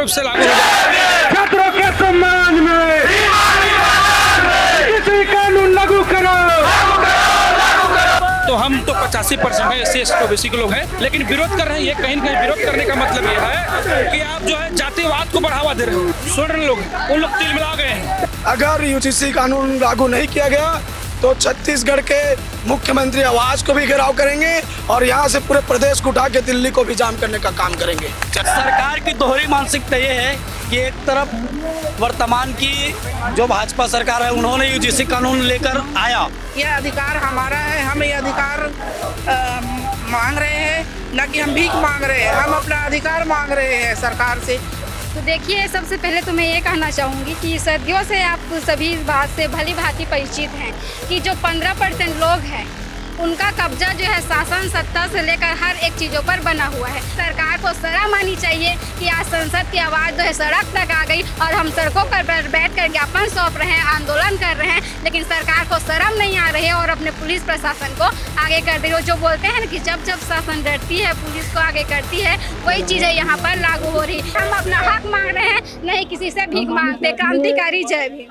रूप से लागू हो जाए। छात्रों के सम्मान में किसी कानून लागू करो। तो हम तो 85% है SC ST OBC के लोग हैं, लेकिन विरोध कर रहे हैं। ये कहीं ना कहीं विरोध करने का मतलब ये है कि आप जो है जातिवाद को बढ़ावा दे रहे हो। स्टूडेंट लोग उन लोग तिल मिला गए हैं। अगर UGC कानून लागू नहीं किया गया तो छत्तीसगढ़ के मुख्यमंत्री आवास को भी घेराव करेंगे और यहाँ से पूरे प्रदेश को उठा के दिल्ली को भी जाम करने का काम करेंगे। सरकार की दोहरी मानसिकता ये है कि एक तरफ वर्तमान की जो भाजपा सरकार है उन्होंने UGC कानून लेकर आया। यह अधिकार हमारा है, हम ये अधिकार मांग रहे हैं, न कि हम भीख मांग रहे हैं। हम अपना अधिकार मांग रहे हैं सरकार से। तो देखिए, सबसे पहले तो मैं ये कहना चाहूँगी कि सदियों से आप सभी इस बात से भली भांति परिचित हैं कि जो 15% लोग हैं उनका कब्जा जो है शासन सत्ता से लेकर हर एक चीज़ों पर बना हुआ है। सरकार को शर्म आनी चाहिए कि आज संसद की आवाज़ जो है सड़क तक आ गई और हम सड़कों पर बैठ कर ज्ञापन सौंप रहे हैं, आंदोलन कर रहे हैं, लेकिन सरकार को शर्म नहीं आ रही है और अपने पुलिस प्रशासन को आगे कर दे रही है। जो बोलते हैं कि जब जब शासन डरती है पुलिस को आगे करती है, वही चीज़ें यहाँ पर लागू हो रही है। हम अपना हक मांग रहे हैं, नहीं किसी से भीख मांगते। क्रांतिकारी जय भीम।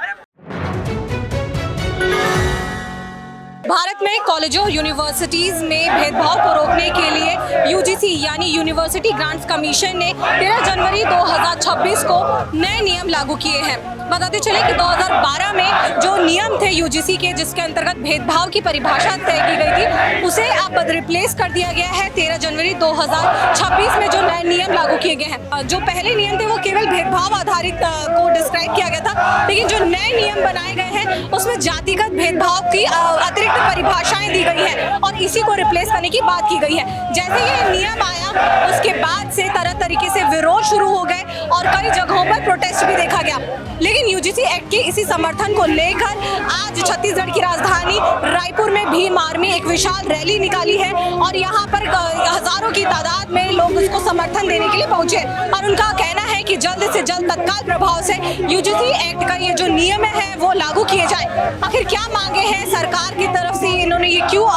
भारत में कॉलेजों और यूनिवर्सिटीज में भेदभाव को रोकने के लिए UGC यानी यूनिवर्सिटी ग्रांट्स कमीशन ने 13 जनवरी 2026 को नए नियम लागू किए हैं। बताते चले कि 2012 में जो नियम थे UGC के, जिसके अंतर्गत भेदभाव की परिभाषा तय की गई थी, उसे अब रिप्लेस कर दिया गया है 13 जनवरी 2026 में जो नए नियम लागू किए गए हैं। जो पहले नियम थे वो केवल भेदभाव आधारित को डिस्क्राइब किया गया था, लेकिन जो नए नियम बनाए गए हैं उसमें जातिगत भेदभाव की अतिरिक्त परिभाषाएं दी गई है और इसी को रिप्लेस करने की बात की गई है। जैसे ये नियम आया उसके बाद से तरह तरीके से विरोध शुरू हो गए और कई जगहों पर प्रोटेस्ट भी देखा गया। लेकिन UGC एक्ट के इसी समर्थन को लेकर आज छत्तीसगढ़ की राजधानी रायपुर में भीम आर्मी एक विशाल रैली निकाली है और यहाँ पर हजारों की तादाद में लोग उसको समर्थन देने के लिए पहुंचे और उनका कहना है कि जल्द से जल्द तत्काल प्रभाव से UGC एक्ट का ये जो नियम है वो लागू किए जाए। आखिर क्या मांगे हैं सरकार की तरफ से, इन्होंने ये क्यों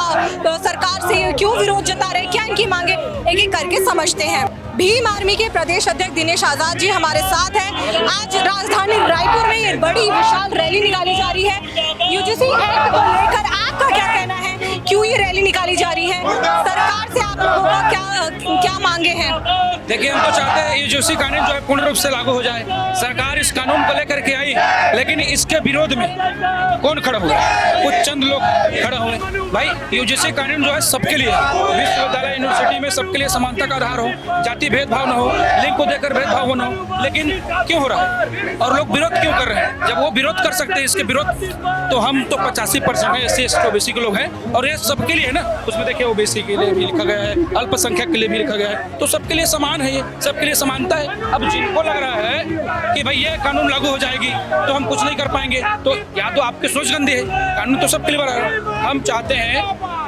सरकार से क्यों विरोध जता रहे, क्या इनकी मांगे, एक एक करके समझते हैं। भीम आर्मी के प्रदेश अध्यक्ष दिनेश आजाद जी हमारे साथ हैं। आज राजधानी रायपुर में ये बड़ी विशाल रैली निकाली जा रही है। UGC एक्ट को लेकर आपका क्या कहना है, क्यों ये रैली निकाली जा रही है, सरकार से आप लोगों का क्या मांगे हैं? देखिए, हम तो चाहते हैं UGC कानून जो है पूर्ण रूप से लागू हो जाए। सरकार इस कानून को लेकर के आई, लेकिन इसके विरोध में कौन खड़ा हुआ? कुछ चंद लोग खड़ा हुए। भाई, UGC कानून जो है सबके लिए, विश्वविद्यालय यूनिवर्सिटी में सबके लिए समानता का आधार हो, जाति भेदभाव न हो, लिंग को देकर भेदभाव न हो, लेकिन क्यों हो रहा है और लोग विरोध क्यों कर रहे हैं? जब वो विरोध कर सकते हैं इसके विरोध, तो हम तो 85% है SC ST OBC के लोग हैं और ये सबके लिए है ना। उसमें देखिए OBC के लिए भी लिखा गया है, अल्पसंख्यक के लिए भी लिखा गया है, तो सबके लिए समान है, ये सबके लिए समानता है। अब जिनको लग रहा है कि भाई ये कानून लागू हो जाएगी तो हम कुछ नहीं कर पाएंगे, तो या तो आपकी सोच गंदी है। कानून तो सबके लिए बना है। हम चाहते हैं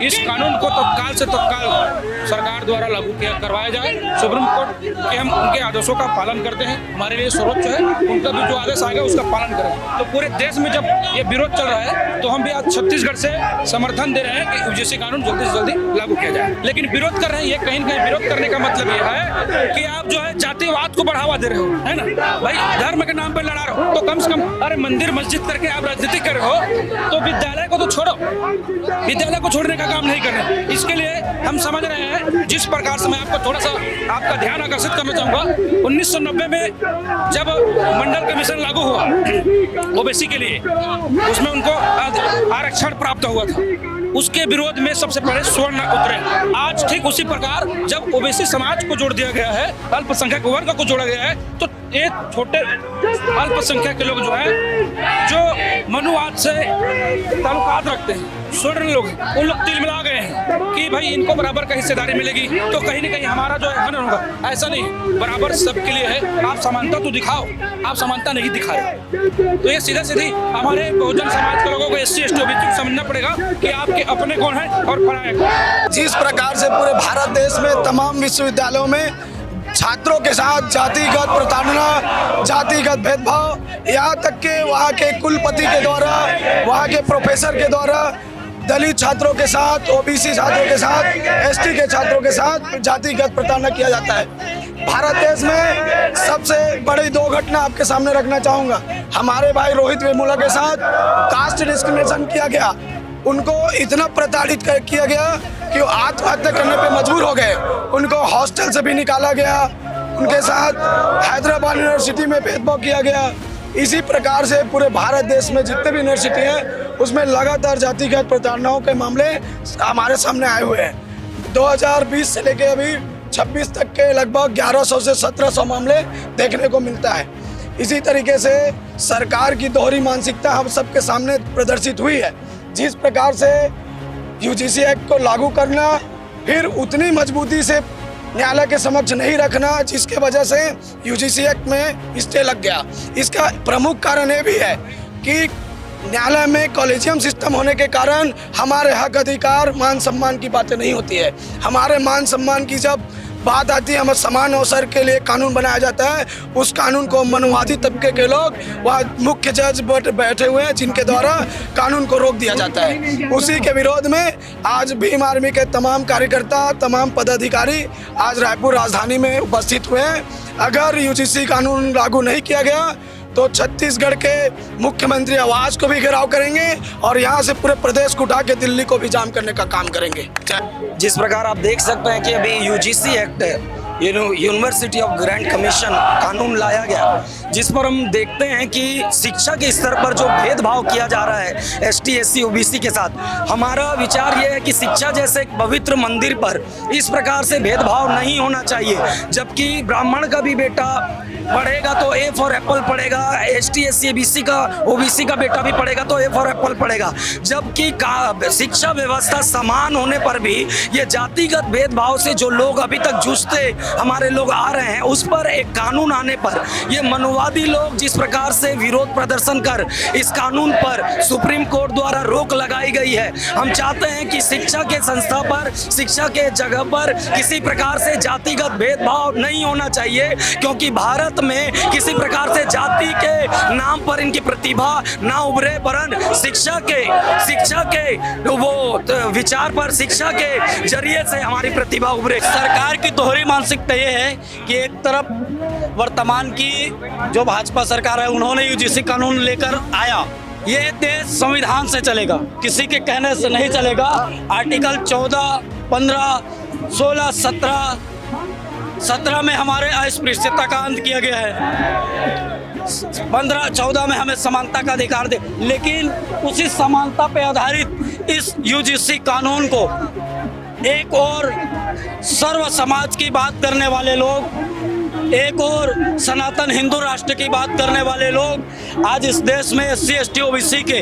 इस कानून को तत्काल से तत्काल सरकार द्वारा लागू करवाया जाए। सुप्रीम कोर्ट के हम उनके आदेशों का पालन करते हैं, हमारे लिए सर्वोच्च है, उनका भी जो आदेश आएगा उसका पालन करें। तो पूरे देश में जब ये विरोध चल रहा है तो हम भी आज छत्तीसगढ़ से समर्थन दे रहे हैं कि UGC कानून जल्दी से जल्दी लागू किया जाए। लेकिन विरोध कर रहे हैं, ये कहीं ना कहीं विरोध करने का मतलब ये है कि आप जो है जातिवाद को बढ़ावा दे रहे हो, है ना। भाई, धर्म के नाम पर लड़ा रहे हो तो कम से कम, अरे मंदिर मस्जिद करके आप राजनीति कर रहे हो तो विद्यालय को तो छोड़ो, विद्यालय को छोड़ने का काम नहीं कर रहे। इसके लिए हम समझ रहे हैं, जिस प्रकार से मैं आपको थोड़ा सा आपका ध्यान आकर्षित करना चाहूंगा। 1990 में जब मंडल कमीशन लागू हुआ OBC के लिए, उसमें उनको आरक्षण प्राप्त हुआ था, उसके विरोध में सबसे पहले स्वर्ण उतरे। आज ठीक उसी प्रकार जब OBC समाज को जोड़ दिया गया है, अल्पसंख्यक वर्ग को जोड़ा गया है, तो एक छोटे अल्पसंख्यक के लोग जो है, जो मनुवाद से ताल्लुकात रखते हैं, स्टूडेंट लोग, उन लोग तिल मिला गए हैं कि भाई इनको बराबर का हिस्सेदारी मिलेगी तो कहीं ना कहीं हमारा जो है हनन होगा। ऐसा नहीं, बराबर सबके लिए है। आप समानता तो दिखाओ, आप समानता नहीं दिखा रहे, तो ये सीधा सीधी हमारे बहुजन समाज के लोगों को SC ST OBC को समझना पड़ेगा कि आपके अपने कौन है और पराये कौन। जिस प्रकार से पूरे भारत देश में तमाम विश्वविद्यालयों में छात्रों के साथ जातिगत प्रताड़ना, जातिगत भेदभाव, यहाँ तक के वहाँ के कुलपति के द्वारा, वहाँ के प्रोफेसर के द्वारा दलित छात्रों के साथ, OBC छात्रों के साथ, ST के छात्रों के साथ जातिगत प्रताड़ना किया जाता है। भारत देश में सबसे बड़ी दो घटना आपके सामने रखना चाहूँगा। हमारे भाई रोहित वेमुला के साथ कास्ट डिस्क्रिमिनेशन किया गया, उनको इतना प्रताड़ित किया गया कि वो आत्महत्या करने पे मजबूर हो गए। उनको हॉस्टल से भी निकाला गया, उनके साथ हैदराबाद यूनिवर्सिटी में भेदभाव किया गया। इसी प्रकार से पूरे भारत देश में जितने भी यूनिवर्सिटी हैं उसमें लगातार जातिगत प्रताड़नाओं के मामले हमारे सामने आए हुए हैं। 2020 से लेके अभी 26 तक के लगभग 1100 से 1700 मामले देखने को मिलता है। इसी तरीके से सरकार की दोहरी मानसिकता हम सबके सामने प्रदर्शित हुई है। जिस प्रकार से यूजीसी एक्ट को लागू करना, फिर उतनी मजबूती से न्यायालय के समक्ष नहीं रखना, जिसके वजह से यूजीसी एक्ट में स्टे लग गया। इसका प्रमुख कारण ये भी है कि न्यायालय में कॉलेजियम सिस्टम होने के कारण हमारे हक अधिकार मान सम्मान की बातें नहीं होती है। हमारे मान सम्मान की जब बात आती है, हमें समान अवसर के लिए कानून बनाया जाता है, उस कानून को मनुवादी तबके के लोग वहाँ मुख्य जज बैठे हुए हैं जिनके द्वारा कानून को रोक दिया जाता है। उसी के विरोध में आज भीम आर्मी के तमाम कार्यकर्ता, तमाम पदाधिकारी आज रायपुर राजधानी में उपस्थित हुए हैं। अगर यूजीसी कानून लागू नहीं किया गया तो छत्तीसगढ़ के मुख्यमंत्री आवास को भी घेराव करेंगे और यहाँ से पूरे प्रदेश को उठा के दिल्ली को भी जाम करने का काम करेंगे। जिस प्रकार आप देख सकते हैं कि अभी UGC act university of grant commission कानून लाया गया, जिस पर हम देखते हैं कि शिक्षा के स्तर पर जो भेदभाव किया जा रहा है एसटी, एससी, ओबीसी के साथ, हमारा विचार ये है कि शिक्षा जैसे एक पवित्र मंदिर पर इस प्रकार से भेदभाव नहीं होना चाहिए। जबकि ब्राह्मण का भी बेटा पढ़ेगा तो ए फॉर एप्पल पढ़ेगा, एसटी, एससी, बीसी का, ओबीसी का बेटा भी पढ़ेगा तो ए फॉर एप्पल पढ़ेगा। जबकि शिक्षा व्यवस्था समान होने पर भी ये जातिगत भेदभाव से जो लोग अभी तक जूझते हमारे लोग आ रहे हैं, उस पर एक कानून आने पर ये मनुवादी लोग जिस प्रकार से विरोध प्रदर्शन कर इस कानून पर सुप्रीम कोर्ट द्वारा रोक लगाई गई है। हम चाहते हैं कि शिक्षा के संस्था पर, शिक्षा के जगह पर किसी प्रकार से जातिगत भेदभाव नहीं होना चाहिए, क्योंकि भारत में किसी प्रकार से जाति के नाम पर इनकी प्रतिभा ना उभरे, वरन शिक्षा के वो विचार पर, शिक्षा के जरिए से हमारी प्रतिभा उभरे। सरकार की दोहरी मानसिकता ये है कि एक तरफ वर्तमान की जो भाजपा सरकार है उन्होंने यूजीसी कानून लेकर आया, ये देश संविधान से चलेगा, किसी के कहने से नहीं चलेगा। आर्टिकल 14, 15, 16, 17 में हमारे अस्पृश्यता का अंत किया गया है। 15, 14 में हमें समानता का अधिकार दे, लेकिन उसी समानता पे आधारित इस यूजीसी कानून को एक और सर्व समाज की बात करने वाले लोग, एक और सनातन हिंदू राष्ट्र की बात करने वाले लोग आज इस देश में एससी, एसटी, ओबीसी के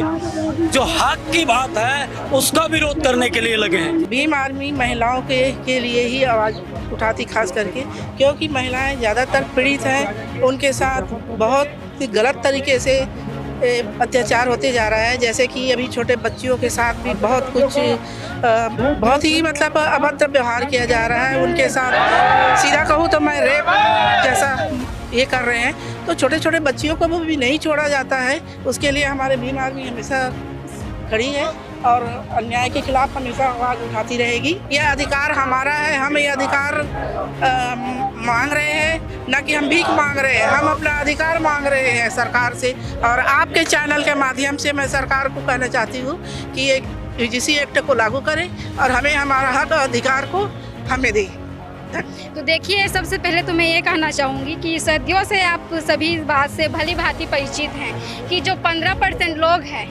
जो हक की बात है उसका विरोध करने के लिए लगे हैं। भीम आर्मी महिलाओं के लिए ही आवाज़ उठाती, खास करके क्योंकि महिलाएं ज़्यादातर पीड़ित हैं, उनके साथ बहुत गलत तरीके से अत्याचार होते जा रहा है। जैसे कि अभी छोटे बच्चियों के साथ भी बहुत कुछ बहुत ही मतलब अभद्र व्यवहार किया जा रहा है उनके साथ। सीधा कहूँ तो मैं रेप जैसा ये कर रहे हैं, तो छोटे छोटे बच्चियों को भी नहीं छोड़ा जाता है। उसके लिए हमारे भीम आर्मी हमेशा खड़ी है और अन्याय के खिलाफ हमेशा आवाज़ उठाती रहेगी। यह अधिकार हमारा है, हम ये अधिकार मांग रहे हैं, न कि हम भीख मांग रहे हैं, हम अपना अधिकार मांग रहे हैं सरकार से। और आपके चैनल के माध्यम से मैं सरकार को कहना चाहती हूँ कि एक यूजीसी एक्ट को लागू करें और हमें हमारा हक और अधिकार को हमें दें। तो देखिए, सबसे पहले तो मैं ये कहना चाहूँगी कि सदियों से आप सभी इस बात से भली भांति परिचित हैं कि जो 15% लोग हैं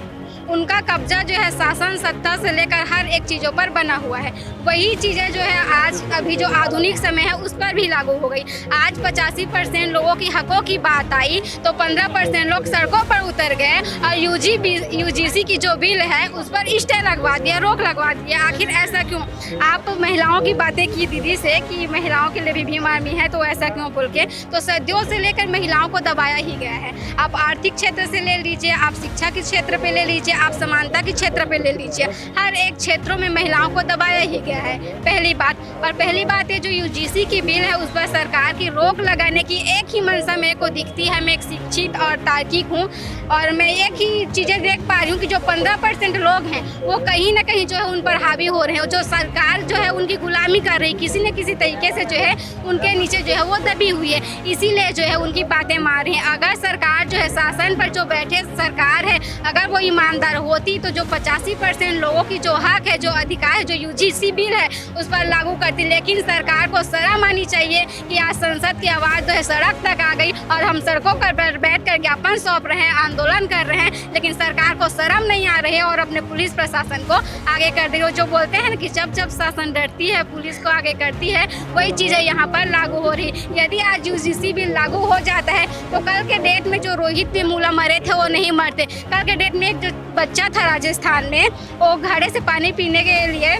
उनका कब्जा जो है शासन सत्ता से लेकर हर एक चीज़ों पर बना हुआ है। वही चीज़ें जो है आज अभी जो आधुनिक समय है उस पर भी लागू हो गई। आज 85% लोगों की हकों की बात आई तो 15% लोग सड़कों पर उतर गए और यूजीसी की जो बिल है उस पर स्टे लगवा दिया, रोक लगवा दिया। आखिर ऐसा क्यों? आप महिलाओं की बातें की दीदी से कि महिलाओं के लिए भी भीम आर्मी है, तो ऐसा क्यों बोल के, तो सदियों से लेकर महिलाओं को दबाया ही गया है। आप आर्थिक क्षेत्र से ले लीजिए, आप शिक्षा के क्षेत्र पे ले लीजिए, लीजिए, आप समानता के क्षेत्र पे ले लीजिए, हर एक क्षेत्रों में महिलाओं को दबाया ही गया है। पहली बात, और पहली बात ये जो यूजीसी की बिल है उस पर सरकार की रोक लगाने की एक ही मंशा मेरे को दिखती है। मैं एक शिक्षित और तार्किक हूँ और मैं एक ही चीज़ें देख पा रही हूँ कि जो 15% लोग हैं वो कहीं ना कहीं जो है उन पर हावी हो रहे हैं, जो सरकार जो है उनकी गुलामी कर रही, किसी न किसी तरीके से जो है उनके नीचे जो है वो दबी हुई है, इसीलिए जो है उनकी बातें मार रही हैं। अगर सरकार जो है शासन पर जो बैठे सरकार है, अगर वो ईमानदार होती तो जो 85% लोगों की जो हक है, जो अधिकार है, जो यूजीसी बिल है उस पर लागू करती। लेकिन सरकार को शर्म आनी चाहिए कि आज संसद की आवाज़ जो है सड़क तक आ गई और हम सड़कों पर बैठकर ज्ञापन सौंप रहे हैं, आंदोलन कर रहे हैं, लेकिन सरकार को शर्म नहीं आ रही है और अपने पुलिस प्रशासन को आगे कर रही है। जो बोलते हैं कि जब जब शासन डरती है पुलिस को आगे करती है, वही चीज़ें यहाँ पर लागू हो रही है। यदि आज यूजीसी बिल लागू हो जाता है तो कल के डेट में जो रोहित वेमुला मरे थे वो नहीं मरते। कल के डेट में एक जो बच्चा था राजस्थान में, वो घड़े से पानी पीने के लिए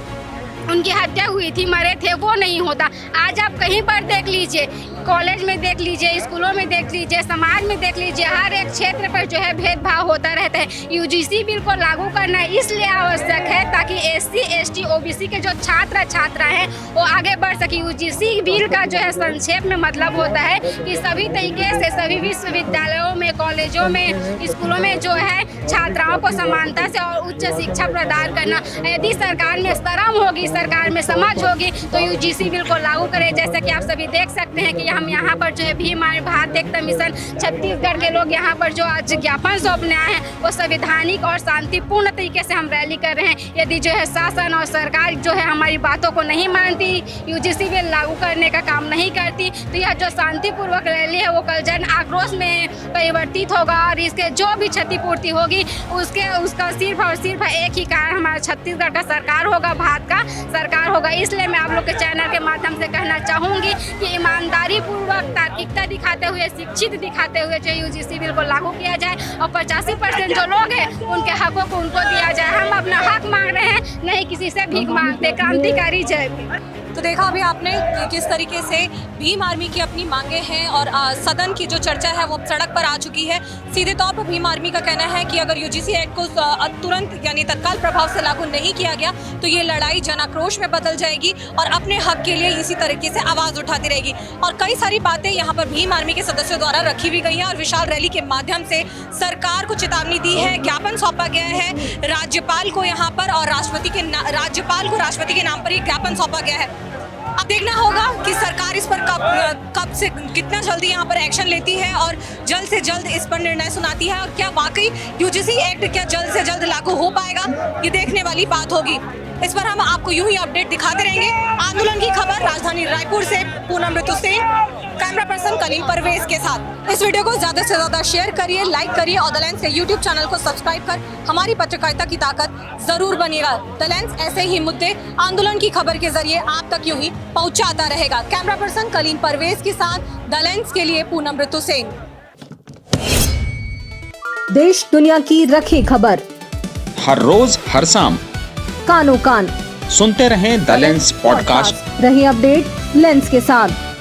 उनकी हत्या हुई थी, मरे थे, वो नहीं होता। आज आप कहीं पर देख लीजिए, कॉलेज में देख लीजिए, स्कूलों में देख लीजिए, समाज में देख लीजिए, हर एक क्षेत्र पर जो है भेदभाव होता रहता है। यूजीसी बिल को लागू करना इसलिए आवश्यक है ताकि SC, ST, OBC के जो छात्र छात्रा हैं वो आगे बढ़ सके। यूजीसी बिल का जो है संक्षेप में मतलब होता है कि सभी तरीके से सभी विश्वविद्यालयों में, कॉलेजों में, स्कूलों में जो है छात्राओं को समानता से और उच्च शिक्षा प्रदान करना। यदि सरकार में शर्म होगी, सरकार में समझ होगी तो यूजीसी बिल को लागू करें। जैसा कि आप सभी देख सकते हैं कि हम यहाँ पर जो है भीम भारत एकता मिशन छत्तीसगढ़ के लोग यहाँ पर जो आज ज्ञापन सौंपने आए हैं वो संवैधानिक और शांतिपूर्ण तरीके से हम रैली कर रहे हैं। यदि जो है शासन और सरकार जो है हमारी बातों को नहीं मानती, यूजीसी बिल लागू करने का काम नहीं करती, तो यह जो शांतिपूर्वक रैली है वो कल जन आक्रोश में परिवर्तित होगा और इसके जो भी क्षतिपूर्ति होगी उसका सिर्फ और सिर्फ एक ही कारण हमारा छत्तीसगढ़ का सरकार होगा, भारत का सरकार होगा। इसलिए मैं आप लोग के चैनल के माध्यम से कहना चाहूँगी कि ईमानदारी पूर्वक तार्किकता दिखाते हुए, शिक्षित दिखाते हुए जो यूजीसी बिल को लागू किया जाए और 85% जो लोग हैं उनके हकों को उनको दिया जाए। हम अपना हक मांग रहे हैं, नहीं किसी से भीख मांगते। क्रांतिकारी जय भीम। तो देखा अभी आपने कि किस तरीके से भीम आर्मी की अपनी मांगे हैं और सदन की जो चर्चा है वो सड़क पर आ चुकी है। सीधे तौर पर भीम आर्मी का कहना है कि अगर यूजीसी एक्ट को तुरंत यानी तत्काल प्रभाव से लागू नहीं किया गया तो ये लड़ाई जन आक्रोश में बदल जाएगी और अपने हक के लिए इसी तरीके से आवाज़ उठाती रहेगी। और कई सारी बातें यहाँ पर भीम आर्मी के सदस्यों द्वारा रखी भी गई हैं और विशाल रैली के माध्यम से सरकार को चेतावनी दी है, ज्ञापन सौंपा गया है राज्यपाल को यहाँ पर और राज्यपाल को राष्ट्रपति के नाम पर ये ज्ञापन सौंपा गया है। अब देखना होगा कि सरकार इस पर कब से कितना जल्दी यहाँ पर एक्शन लेती है और जल्द से जल्द इस पर निर्णय सुनाती है और क्या वाकई यूजीसी एक्ट क्या जल्द से जल्द लागू हो पाएगा, ये देखने वाली बात होगी। इस पर हम आपको यूं ही अपडेट दिखाते रहेंगे। आंदोलन की खबर राजधानी रायपुर से पूनम ऋतु सिंह, कैमरा पर्सन कलीम परवेज के साथ। इस वीडियो को ज्यादा से ज्यादा शेयर करिए, लाइक करिए और द लेंस के यूट्यूब चैनल को सब्सक्राइब कर हमारी पत्रकारिता की ताकत जरूर बनिएगा। द लेंस ऐसे ही मुद्दे आंदोलन की खबर के जरिए आप तक यूं ही पहुंचाता रहेगा। कैमरा पर्सन कलीम परवेज के साथ द लेंस के लिए पूनम ऋतु सिंह। देश दुनिया की रखी खबर हर रोज हर शाम कानो कान सुनते रहें द लेंस पॉडकास्ट। रही अपडेट लेंस के साथ।